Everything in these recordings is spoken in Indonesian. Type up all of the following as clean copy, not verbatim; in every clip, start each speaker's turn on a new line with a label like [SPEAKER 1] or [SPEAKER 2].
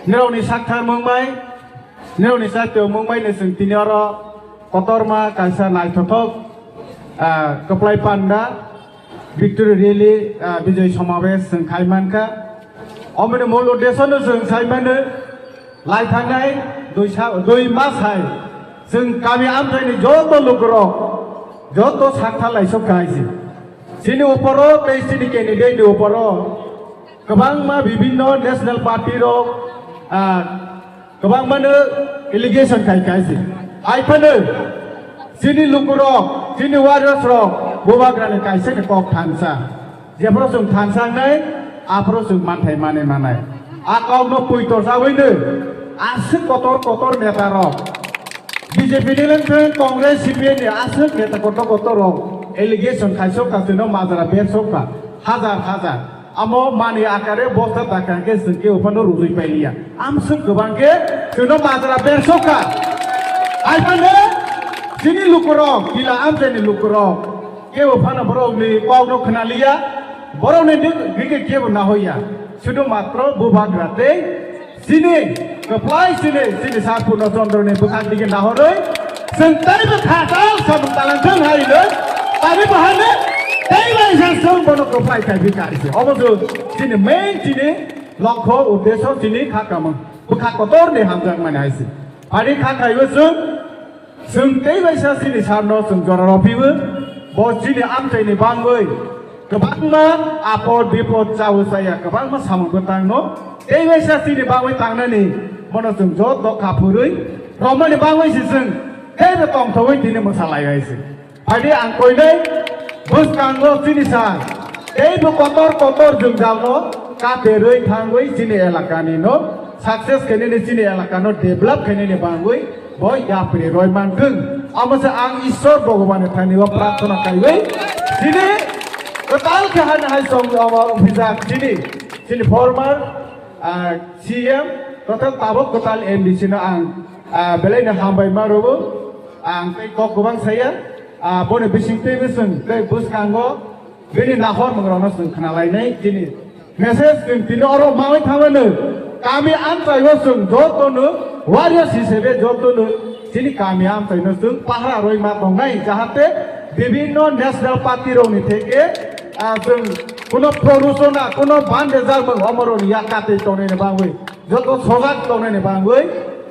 [SPEAKER 1] Nironi sakta mungmai, nironi sakta mungmai neseng tiniara kotorma kaisa naik totok keplai panda victory rally bijoy samabesh seng khaimanka omene molo desono seng saimane lai thanai doi mas hai seng kami amjai joto lugro joto sakta lai sok kaisi sini uporo tei sini candidate uporo kebang ma bibino national party ro kebang mana allegation kai kaisi ai pane sini lugro sini warriors ro bubagra ne kaisi ke kok thansa jepro sung thansa nai apro sung manthai mane manai akau no puitor saweine asik kotor neta ro BJP ni lengkeng Kongres CPN ni asik neta kotor ro allegation kaisok kasino mazara besoka hazar amo mani akare bosta takangke sengke upano ruzui pelia amsuk gebangke sino mazara besoka ai pane sini lukuro gila amse ni lukuro ke upana borong ni kau knalia borong ni dike ke na hoya sudo matro bubagra te sini keplai sini sapuno condro ni bukan dike na horoi sentai be khasal sabung talang hai le tadi bahane Taiwan sang bono keplai kai bikari se obodo sini main sini lokho udeso sini khakam bukha kotor ne hamjang manai se ari khakai sung Taiwan sang sini sarno sung jororo piwe bo sini amtai ni bangoi kebang ma apod bipod cawu saya kebang ma samang betang no Taiwan sang sini bangoi tangna ni mono sung jot dok kapurui romo ni bangoi si sung Taiwan tong thoi tini masalai ai se ari angkoi nei bus kanggo sini sa bu kotor jung jalno ka beroi thangoi sini elakani no success kene ni sini elakano develop kene ni bangoi boy ya pri roi manggung amase ang isor bhagwan thani wa prarthana kaiwei sini total khan hai song visa sini former CM total tabok total MD sini ang belai na hambai marobo ang kai kok gobang saya bone bising te bising kai bus kanggo bini nahor mengrono sing khnalai nei jini message sing tino oro mawai thamane kami amtai wasung jotonu warriors hisebe jotonu jini kami amtai nosung pahra roi ma tongnai jahate bibinno national party roni theke sung kono prorusona kono bandezar mang omoroni yakate tonne ne bangoi joto sojak tonne ne bangoi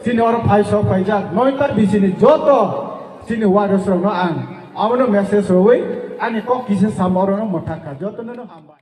[SPEAKER 1] jini oro phaisok phaijak noitar bisini joto jini warriors rong no ang amano message roi ani kok kise samoro no motha ka jotono no hamba